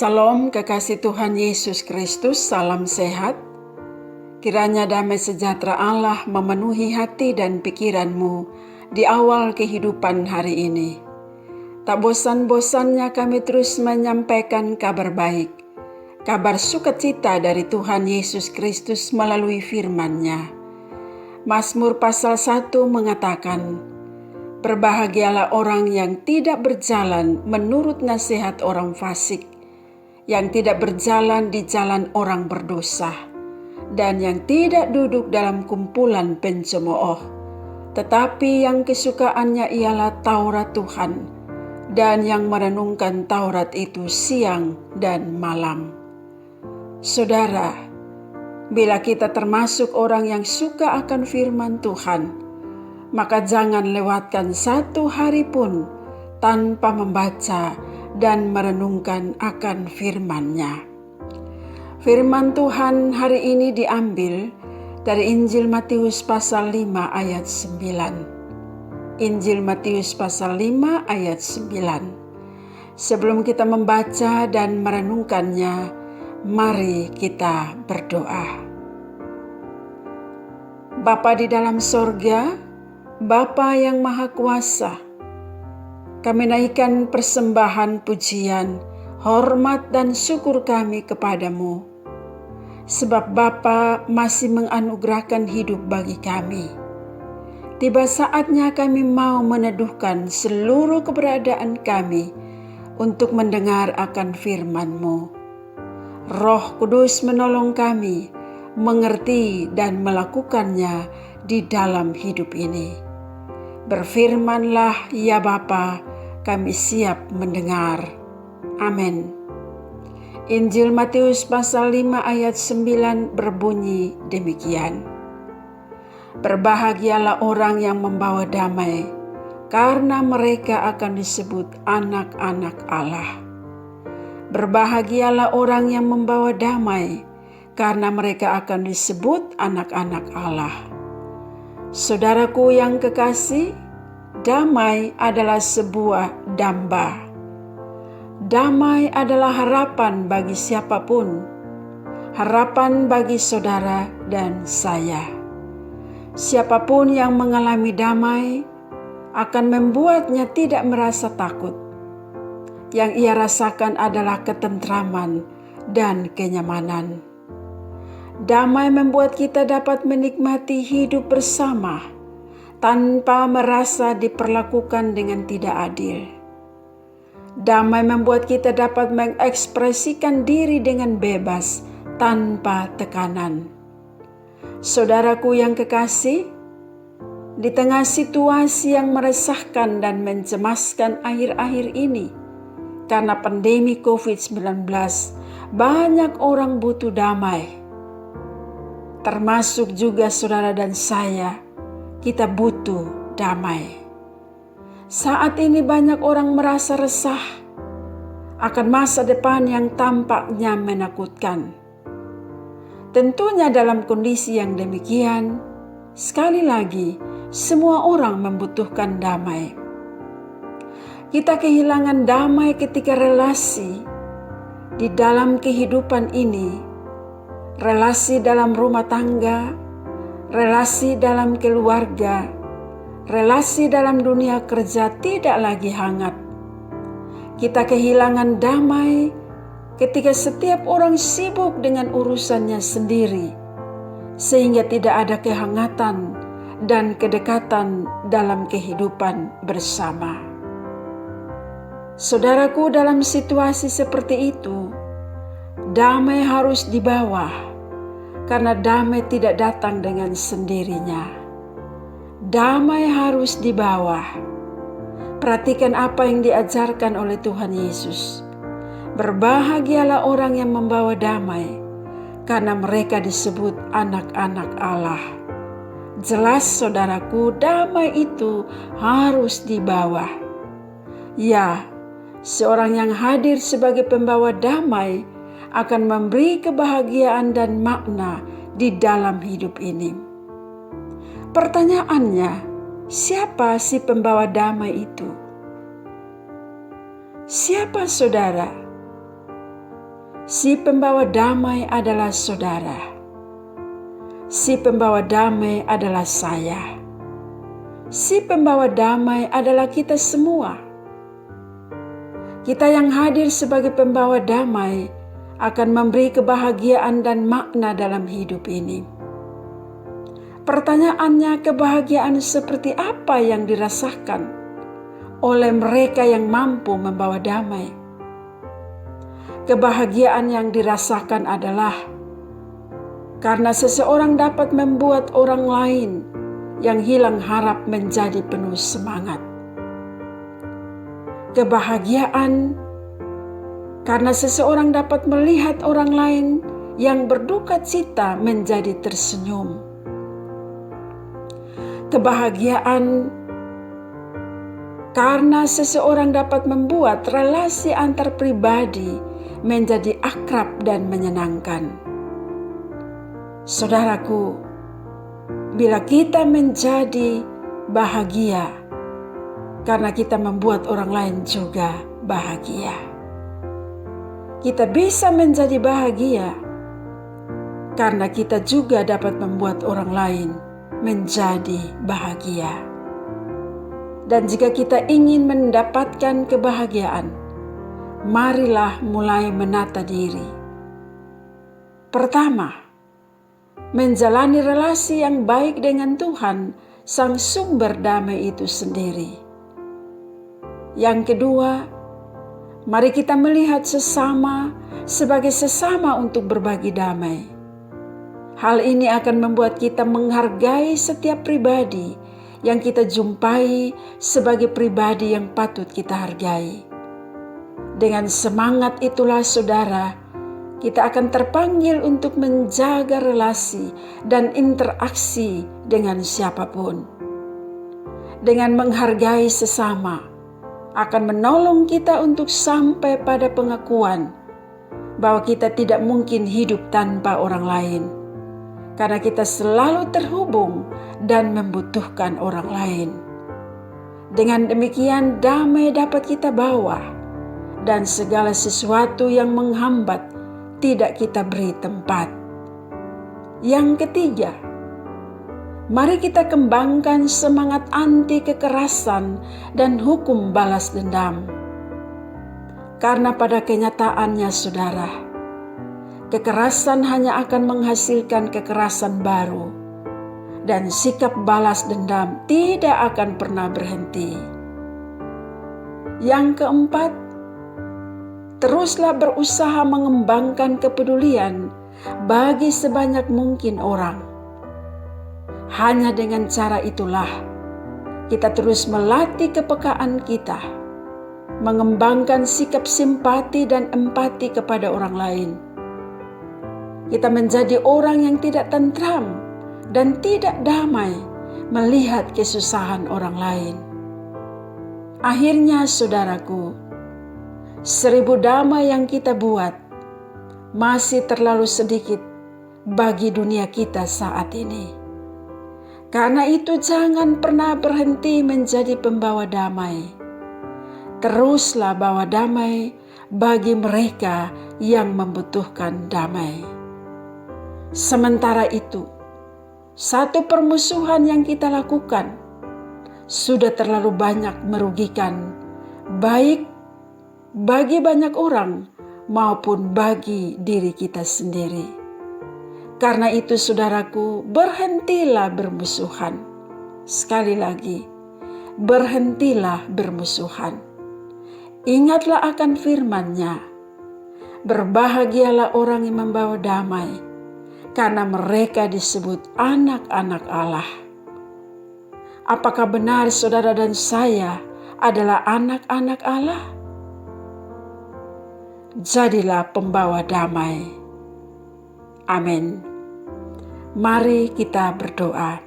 Salam kekasih Tuhan Yesus Kristus, salam sehat. Kiranya damai sejahtera Allah memenuhi hati dan pikiranmu di awal kehidupan hari ini. Tak bosan-bosannya kami terus menyampaikan kabar baik, kabar sukacita dari Tuhan Yesus Kristus melalui firman-Nya. Mazmur pasal 1 mengatakan, "Berbahagialah orang yang tidak berjalan menurut nasihat orang fasik, yang tidak berjalan di jalan orang berdosa, dan yang tidak duduk dalam kumpulan pencemooh, tetapi yang kesukaannya ialah Taurat Tuhan, dan yang merenungkan Taurat itu siang dan malam." Saudara, bila kita termasuk orang yang suka akan firman Tuhan, maka jangan lewatkan satu hari pun tanpa membaca dan merenungkan akan firman-Nya. Firman Tuhan hari ini diambil dari Injil Matius pasal 5 ayat 9. Injil Matius pasal 5 ayat 9. Sebelum kita membaca dan merenungkannya, mari kita berdoa. Bapa di dalam sorga, Bapa yang Maha Kuasa, kami naikkan persembahan pujian, hormat dan syukur kami kepadamu, sebab Bapa masih menganugerahkan hidup bagi kami. Tiba saatnya kami mau meneduhkan seluruh keberadaan kami untuk mendengar akan firman-Mu. Roh Kudus menolong kami mengerti dan melakukannya di dalam hidup ini. Berfirmanlah ya Bapa, kami siap mendengar. Amin. Injil Matius pasal 5 ayat 9 berbunyi demikian. Berbahagialah orang yang membawa damai, karena mereka akan disebut anak-anak Allah. Berbahagialah orang yang membawa damai, karena mereka akan disebut anak-anak Allah. Saudaraku yang kekasih, damai adalah sebuah damba. Damai adalah harapan bagi siapapun, harapan bagi saudara dan saya. Siapapun yang mengalami damai akan membuatnya tidak merasa takut. Yang ia rasakan adalah ketentraman dan kenyamanan. Damai membuat kita dapat menikmati hidup bersama tanpa merasa diperlakukan dengan tidak adil. Damai membuat kita dapat mengekspresikan diri dengan bebas tanpa tekanan. Saudaraku yang kekasih, di tengah situasi yang meresahkan dan mencemaskan akhir-akhir ini karena pandemi COVID-19, banyak orang butuh damai. Termasuk juga saudara dan saya, kita butuh damai. Saat ini banyak orang merasa resah akan masa depan yang tampaknya menakutkan. Tentunya dalam kondisi yang demikian, sekali lagi, semua orang membutuhkan damai. Kita kehilangan damai ketika relasi di dalam kehidupan ini, relasi dalam rumah tangga, relasi dalam keluarga, relasi dalam dunia kerja tidak lagi hangat. Kita kehilangan damai ketika setiap orang sibuk dengan urusannya sendiri, sehingga tidak ada kehangatan dan kedekatan dalam kehidupan bersama. Saudaraku, dalam situasi seperti itu, damai harus dibawa, karena damai tidak datang dengan sendirinya. Damai harus dibawa. Perhatikan apa yang diajarkan oleh Tuhan Yesus. Berbahagialah orang yang membawa damai, karena mereka disebut anak-anak Allah. Jelas saudaraku, damai itu harus dibawa. Ya, seorang yang hadir sebagai pembawa damai akan memberi kebahagiaan dan makna di dalam hidup ini. Pertanyaannya, siapa si pembawa damai itu? Siapa saudara? Si pembawa damai adalah saudara. Si pembawa damai adalah saya. Si pembawa damai adalah kita semua. Kita yang hadir sebagai pembawa damai akan memberi kebahagiaan dan makna dalam hidup ini. Pertanyaannya, kebahagiaan seperti apa yang dirasakan oleh mereka yang mampu membawa damai? Kebahagiaan yang dirasakan adalah karena seseorang dapat membuat orang lain yang hilang harap menjadi penuh semangat. Kebahagiaan karena seseorang dapat melihat orang lain yang berduka cita menjadi tersenyum. Kebahagiaan karena seseorang dapat membuat relasi antar pribadi menjadi akrab dan menyenangkan. Saudaraku, bila kita menjadi bahagia karena kita membuat orang lain juga bahagia. Kita bisa menjadi bahagia karena kita juga dapat membuat orang lain menjadi bahagia. Dan jika kita ingin mendapatkan kebahagiaan, marilah mulai menata diri. Pertama, menjalani relasi yang baik dengan Tuhan, Sang Sumber damai itu sendiri. Yang kedua, mari kita melihat sesama sebagai sesama untuk berbagi damai. Hal ini akan membuat kita menghargai setiap pribadi yang kita jumpai sebagai pribadi yang patut kita hargai. Dengan semangat itulah saudara, kita akan terpanggil untuk menjaga relasi dan interaksi dengan siapapun. Dengan menghargai sesama, akan menolong kita untuk sampai pada pengakuan bahwa kita tidak mungkin hidup tanpa orang lain. Karena kita selalu terhubung dan membutuhkan orang lain. Dengan demikian damai dapat kita bawa dan segala sesuatu yang menghambat tidak kita beri tempat. Yang ketiga, mari kita kembangkan semangat anti kekerasan dan hukum balas dendam. Karena pada kenyataannya saudara, kekerasan hanya akan menghasilkan kekerasan baru, dan sikap balas dendam tidak akan pernah berhenti. Yang keempat, teruslah berusaha mengembangkan kepedulian bagi sebanyak mungkin orang. Hanya dengan cara itulah kita terus melatih kepekaan kita, mengembangkan sikap simpati dan empati kepada orang lain. Kita menjadi orang yang tidak tentram dan tidak damai melihat kesusahan orang lain. Akhirnya saudaraku, 1000 damai yang kita buat masih terlalu sedikit bagi dunia kita saat ini. Karena itu jangan pernah berhenti menjadi pembawa damai. Teruslah bawa damai bagi mereka yang membutuhkan damai. Sementara itu, satu permusuhan yang kita lakukan sudah terlalu banyak merugikan, baik bagi banyak orang maupun bagi diri kita sendiri. Karena itu saudaraku, berhentilah bermusuhan. Sekali lagi, berhentilah bermusuhan. Ingatlah akan firman-Nya. Berbahagialah orang yang membawa damai, karena mereka disebut anak-anak Allah. Apakah benar saudara dan saya adalah anak-anak Allah? Jadilah pembawa damai. Amin. Mari kita berdoa.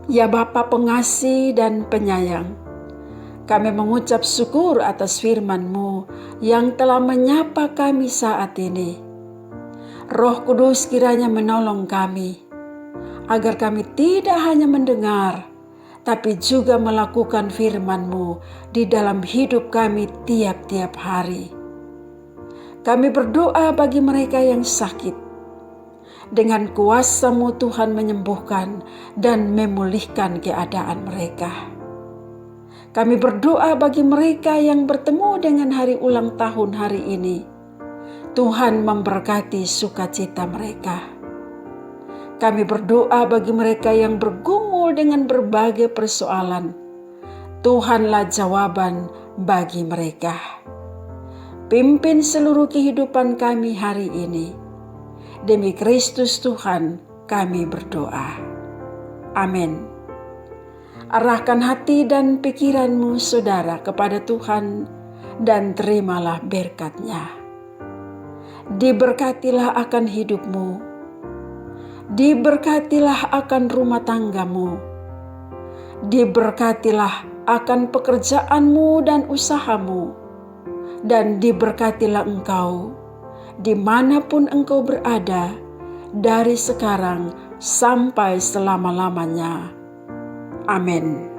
Ya Bapa pengasih dan penyayang, kami mengucap syukur atas firman-Mu yang telah menyapa kami saat ini. Roh Kudus kiranya menolong kami, agar kami tidak hanya mendengar, tapi juga melakukan firman-Mu di dalam hidup kami tiap-tiap hari. Kami berdoa bagi mereka yang sakit. Dengan kuasa-Mu Tuhan menyembuhkan dan memulihkan keadaan mereka. Kami berdoa bagi mereka yang bertemu dengan hari ulang tahun hari ini. Tuhan memberkati sukacita mereka. Kami berdoa bagi mereka yang bergumul dengan berbagai persoalan. Tuhanlah jawaban bagi mereka. Pimpin seluruh kehidupan kami hari ini. Demi Kristus Tuhan kami berdoa. Amin. Arahkan hati dan pikiranmu saudara kepada Tuhan dan terimalah berkat-Nya. Diberkatilah akan hidupmu. Diberkatilah akan rumah tanggamu. Diberkatilah akan pekerjaanmu dan usahamu. Dan diberkatilah engkau dimanapun engkau berada dari sekarang sampai selama-lamanya. Amin.